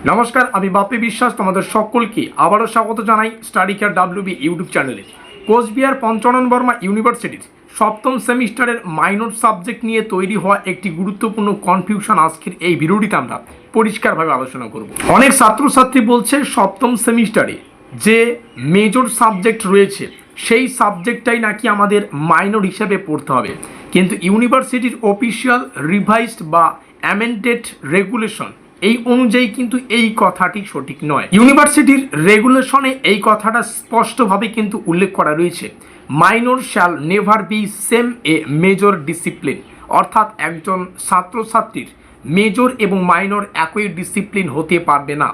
নমস্কার, আমি বাপি বিশ্বাস তোমাদের সকলকে আবারও স্বাগত জানাই স্টাডি কেয়ার WB ইউটিউব চ্যানেলে। কোচবিহার পঞ্চানন বর্মা ইউনিভার্সিটির সপ্তম সেমিস্টারের মাইনর সাবজেক্ট নিয়ে তৈরি হওয়া একটি গুরুত্বপূর্ণ কনফিউশন আজকের এই ভিডিওটিতে আমরা পরিষ্কারভাবে আলোচনা করব। অনেক ছাত্রছাত্রী বলছে সপ্তম সেমিস্টারে যে মেজর সাবজেক্ট রয়েছে সেই সাবজেক্টটাই নাকি আমাদের মাইনর হিসেবে পড়তে হবে, কিন্তু ইউনিভার্সিটির অফিসিয়াল রিভাইজড বা অ্যামেন্ডেড রেগুলেশন এই অনুযায়ী কিন্তু এই কথাটি সঠিক নয়। ইউনিভার্সিটির রেগুলেশনে এই কথাটা স্পষ্টভাবে কিন্তু উল্লেখ করা রয়েছে, minor shall never be same a major discipline, অর্থাৎ একজন ছাত্রছাত্রীর মেজর এবং মাইনর একই ডিসিপ্লিন হতে পারবে না।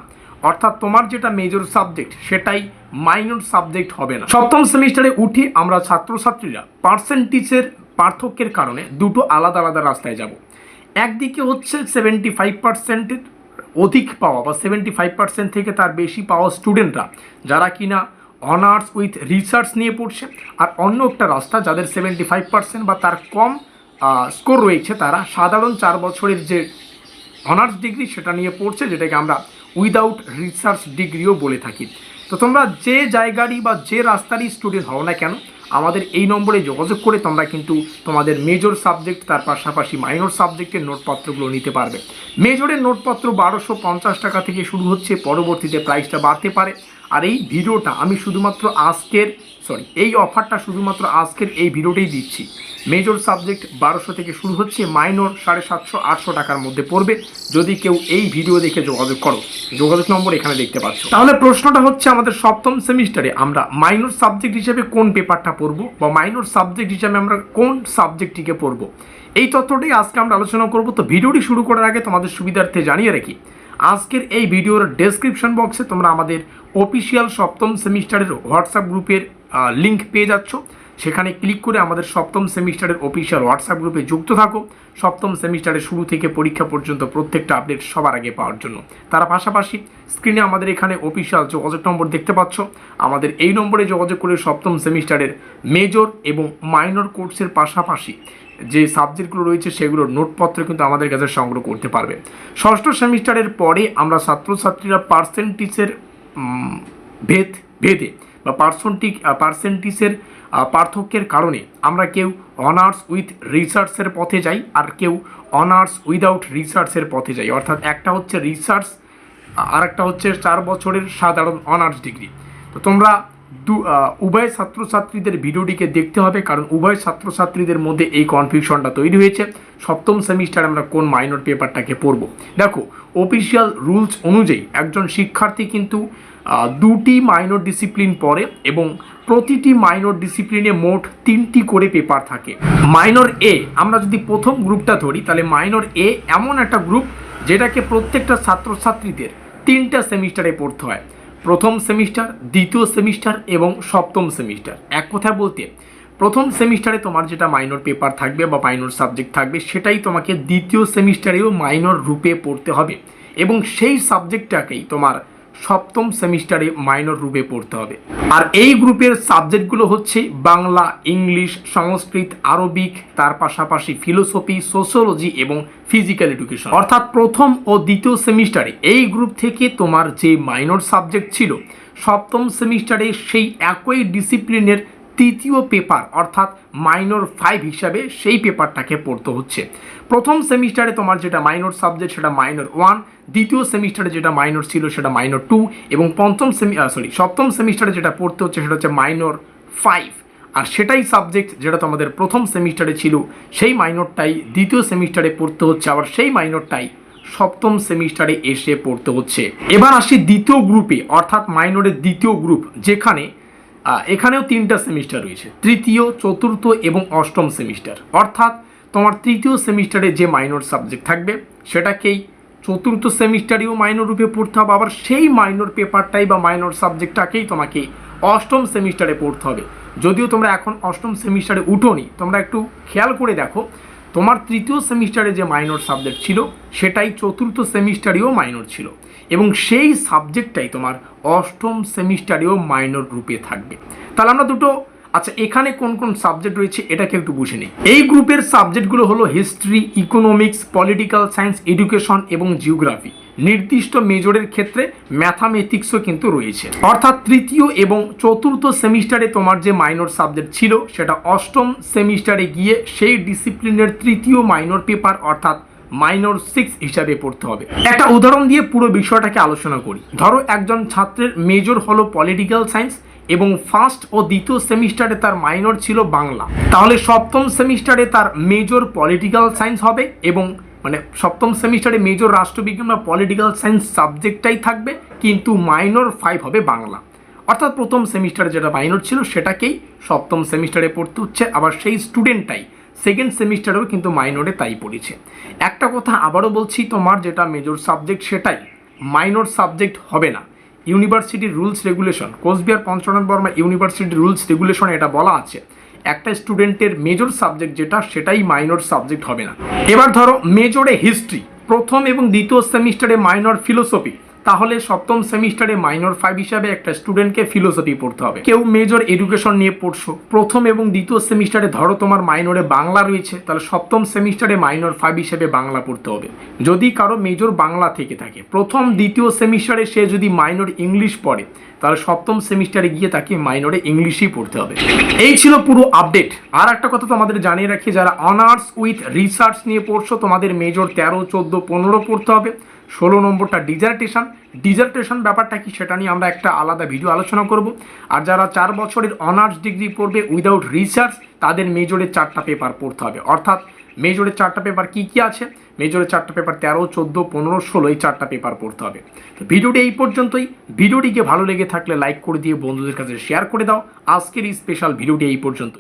অর্থাৎ তোমার যেটা মেজর সাবজেক্ট সেটাই মাইনর সাবজেক্ট হবে না। সপ্তম সেমিস্টারে উঠে আমরা ছাত্রছাত্রীরা পার্সেন্টেজের পার্থক্যের কারণে দুটো আলাদা আলাদা রাস্তায় যাব। একদিকে হচ্ছে 75%-এর অধিক পাওয়া বা 75% থেকে তার বেশি পাওয়া স্টুডেন্টরা যারা কিনা অনার্স উইথ রিসার্চ নিয়ে পড়ছে, আর অন্য একটা রাস্তা যাদের 75% বা তার কম স্কোর রয়েছে তারা সাধারণ 4 বছরের যে অনার্স ডিগ্রি সেটা নিয়ে পড়ছে, যেটাকে আমরা উইদাউট রিসার্চ ডিগ্রিও বলে থাকি। তো তোমরা যে জায়গারই বা যে রাস্তারই স্টুডেন্ট হও না কেন, আমাদের এই নম্বরে যোগাযোগ করে তোমরা কিন্তু তোমাদের মেজর সাবজেক্ট তার পাশাপাশি মাইনর সাবজেক্টের নোটপত্রগুলো নিতে পারবে। মেজরের নোটপত্র 1250 টাকা থেকে শুরু হচ্ছে, পরবর্তীতে প্রাইসটা বাড়তে পারে। আর এই ভিডিওটা আমি শুধুমাত্র এই অফারটা শুধুমাত্র আজকের এই ভিডিওতেই দিচ্ছি। মেজর সাবজেক্ট 1200 থেকে শুরু হচ্ছে, মাইনর 750-800 টাকার মধ্যে পড়বে যদি কেউ এই ভিডিও দেখে যোগাযোগ করো। যোগাযোগ নম্বর এখানে দেখতে পাচ্ছ। তাহলে প্রশ্নটা হচ্ছে, আমাদের সপ্তম সেমিস্টারে আমরা মাইনর সাবজেক্ট হিসেবে কোন পেপারটা পড়বো বা মাইনর সাবজেক্ট হিসেবে আমরা কোন সাবজেক্টটিকে পড়বো, এই তথ্যটাই আজকে আমরা আলোচনা করব। তো ভিডিওটি শুরু করার আগে তোমাদের সুবিধার্থে জানিয়ে রাখি, আজকের এই ভিডিওর ডেসক্রিপশন বক্সে তোমরা আমাদের অফিসিয়াল সপ্তম সেমিস্টারের হোয়াটসঅ্যাপ গ্রুপের লিঙ্ক পেয়ে যাচ্ছ। সেখানে ক্লিক করে আমাদের সপ্তম সেমিস্টারের অফিসিয়াল হোয়াটসঅ্যাপ গ্রুপে যুক্ত থাকো, সপ্তম সেমিস্টারের শুরু থেকে পরীক্ষা পর্যন্ত প্রত্যেকটা আপডেট সবার আগে পাওয়ার জন্য। তার পাশাপাশি স্ক্রিনে আমাদের এখানে অফিসিয়াল যোগাযোগ নম্বর দেখতে পাচ্ছ, আমাদের এই নম্বরে যোগাযোগ করে সপ্তম সেমিস্টারের মেজর এবং মাইনর কোর্সের পাশাপাশি যে সাবজেক্টগুলো রয়েছে সেগুলোর নোটপত্র কিন্তু আমাদের কাছে সংগ্রহ করতে পারবে। ষষ্ঠ সেমিস্টারের পরে আমরা ছাত্রছাত্রীরা পার্সেন্টেজের ভেদে বা পার্সেন্টেজের পার্থক্যের কারণে আমরা কেউ অনার্স উইথ রিসার্চের পথে যাই, আর কেউ অনার্স উইদাউট রিসার্চের পথে যাই। অর্থাৎ একটা হচ্ছে রিসার্চ আর একটা হচ্ছে 4 বছরের সাধারণ অনার্স ডিগ্রি। তো তোমরা উভয় ছাত্রছাত্রীদের ভিডিওটিকে দেখতে হবে, কারণ উভয় ছাত্রছাত্রীদের মধ্যে এই কনফিউশনটা তৈরি হয়েছে সপ্তম সেমিস্টারে আমরা কোন মাইনর পেপারটাকে পড়ব। দেখো, অফিসিয়াল রুলস অনুযায়ী একজন শিক্ষার্থী কিন্তু 2টি মাইনর ডিসিপ্লিন পড়ে এবং প্রতিটি মাইনর ডিসিপ্লিনে মোট 3টি করে পেপার থাকে। মাইনর এ আমরা যদি প্রথম গ্রুপটা ধরি, তাহলে মাইনর এ এমন একটা গ্রুপ যেটাকে প্রত্যেকটা ছাত্রছাত্রীদের 3টা সেমিস্টারে পড়তে হয়, প্রথম সেমিস্টার, দ্বিতীয় সেমিস্টার এবং সপ্তম সেমিস্টার। এক কথায় বলতে, প্রথম সেমিস্টারে তোমার যেটা মাইনর পেপার থাকবে বা মাইনর সাবজেক্ট থাকবে সেটাই তোমাকে দ্বিতীয় সেমিস্টারেও মাইনর রূপে পড়তে হবে, এবং সেই সাবজেক্টটাকেই তোমার সপ্তম সেমিস্টারে মাইনর রূপে পড়তে হবে। আর এই গ্রুপের সাবজেক্টগুলো হচ্ছে বাংলা, ইংলিশ, সংস্কৃত, আরবিক, তার পাশাপাশি ফিলোসফি, সোশিওলজি এবং ফিজিক্যাল এডুকেশন। অর্থাৎ প্রথম ও দ্বিতীয় সেমিস্টারে এই গ্রুপ থেকে তোমার যে মাইনর সাবজেক্ট ছিল, সপ্তম সেমিস্টারে সেই একই ডিসিপ্লিনের তৃতীয় পেপার অর্থাৎ মাইনর 5 হিসাবে সেই পেপারটাকে পড়তে হচ্ছে। প্রথম সেমিস্টারে তোমার যেটা মাইনর সাবজেক্ট সেটা মাইনর 1, দ্বিতীয় সেমিস্টারে যেটা মাইনর ছিল সেটা মাইনর 2, এবং সপ্তম সেমিস্টারে যেটা পড়তে হচ্ছে সেটা হচ্ছে মাইনর 5। আর সেটাই সাবজেক্ট যেটা তোমাদের প্রথম সেমিস্টারে ছিল, সেই মাইনরটাই দ্বিতীয় সেমিস্টারে পড়তে হচ্ছে, আবার সেই মাইনরটাই সপ্তম সেমিস্টারে এসে পড়তে হচ্ছে। এবার আসি দ্বিতীয় গ্রুপে, অর্থাৎ মাইনরের দ্বিতীয় গ্রুপ, যেখানে এখানেও 3টা সেমিস্টার রয়েছে, তৃতীয়, চতুর্থ এবং অষ্টম সেমিস্টার। অর্থাৎ তোমার তৃতীয় সেমিস্টারে যে মাইনর সাবজেক্ট থাকবে সেটাকেই চতুর্থ সেমিস্টারেও মাইনর রূপে পড়তে হবে, আবার সেই মাইনর পেপারটাই বা মাইনর সাবজেক্টটাকেই তোমাকে অষ্টম সেমিস্টারে পড়তে হবে। যদিও তোমরা এখন অষ্টম সেমিস্টারে উঠোনি, তোমরা একটু খেয়াল করে দেখো, তোমার তৃতীয় সেমিস্টারে যে মাইনর সাবজেক্ট ছিল সেটাই চতুর্থ সেমিস্টারেও মাইনর ছিল, এবং সেই সাবজেক্টটাই তোমার অষ্টম সেমিস্টারেও মাইনর রূপে থাকবে। তাহলে আমরা আচ্ছা, এখানে কোন কোন সাবজেক্ট রয়েছে এটাকে একটু বুঝে নিই। এই গ্রুপের সাবজেক্টগুলো হলো history, economics, political science, education এবং জিওগ্রাফি। নির্দিষ্ট মেজরের ক্ষেত্রে ম্যাথামেটিক্সও কিন্তু রয়েছে। অর্থাৎ তৃতীয় এবং চতুর্থ সেমিস্টারে তোমার যে মাইনর সাবজেক্ট ছিল সেটা অষ্টম সেমিস্টারে গিয়ে সেই ডিসিপ্লিনের তৃতীয় মাইনর পেপার অর্থাৎ মাইনর 6 হিসাবে পড়তে হবে। একটা উদাহরণ দিয়ে পুরো বিষয়টাকে আলোচনা করি। ধরো একজন ছাত্রের মেজর হলো পলিটিক্যাল সায়েন্স এবং ফার্স্ট ও দ্বিতীয় সেমিস্টারে তার মাইনর ছিল বাংলা, তাহলে সপ্তম সেমিস্টারে তার মেজর পলিটিক্যাল সায়েন্স হবে এবং সপ্তম সেমিস্টারে মেজর রাষ্ট্রবিজ্ঞান বা পলিটিক্যাল সায়েন্স সাবজেক্টটাই থাকবে, কিন্তু মাইনর 5 হবে বাংলা। অর্থাৎ প্রথম সেমিস্টারে যেটা মাইনর ছিল সেটাকেই সপ্তম সেমিস্টারে পড়তে হচ্ছে, আবার সেই স্টুডেন্টটাই সেকেন্ড সেমিস্টারেও কিন্তু মাইনরে তাই পড়েছে। একটা কথা আবারও বলছি, তোমার যেটা মেজর সাবজেক্ট সেটাই মাইনর সাবজেক্ট হবে না। ইউনিভার্সিটির রুলস রেগুলেশন, কোচবিহার পঞ্চানন বর্মা ইউনিভার্সিটির রুলস রেগুলেশনে এটা বলা আছে একটা স্টুডেন্টের মেজর সাবজেক্ট যেটা সেটাই মাইনর সাবজেক্ট হবে না। এবার ধরো মেজরে হিস্ট্রি, প্রথম এবং দ্বিতীয় সেমিস্টারে মাইনর ফিলোসফি, তাহলে সপ্তম সেমিস্টারে মাইনর 5 হিসাবে একটা স্টুডেন্টকে ফিলোসফি পড়তে হবে। কেউ মেজর এডুকেশন নিয়ে পড়ছো, প্রথম এবং দ্বিতীয় সেমিস্টারে ধরো তোমার মাইনরে বাংলা রয়েছে, তাহলে সপ্তম সেমিস্টারে মাইনর 5 হিসেবে বাংলা পড়তে হবে। যদি কারো মেজর বাংলা থেকে থাকে, প্রথম দ্বিতীয় সেমিস্টারে সে যদি মাইনর ইংলিশ পড়ে, তাহলে সপ্তম সেমিস্টারে গিয়ে তাকে মাইনরে ইংলিশই পড়তে হবে। এই ছিল পুরো আপডেট। আর একটা কথা তোমাদের জানিয়ে রাখি, যারা অনার্স উইথ রিসার্চ নিয়ে পড়ছো তোমাদের মেজর 13, 14, 15 পড়তে হবে। 16 নম্বরটা ডিজার্টেশন ব্যাপারটা কি সেটা নিয়ে আমরা একটা আলাদা ভিডিও আলোচনা করব। আর যারা 4 বছরের অনার্স ডিগ্রি পড়বে উইদাউট রিসার্চ, তাদের মেজরে 4টা পেপার পড়তে হবে। অর্থাৎ মেজরে 4টা পেপার কি কি আছে? মেজরে 4টা পেপার 13, 14, 15, 16 এই 4টা পেপার পড়তে হবে। তো ভিডিওটি এই পর্যন্তই। ভিডিওটিকে ভালো লেগে থাকলে লাইক করে দিয়ে বন্ধুদের কাছে শেয়ার করে দাও। আজকের এই স্পেশাল ভিডিওটি এই পর্যন্ত।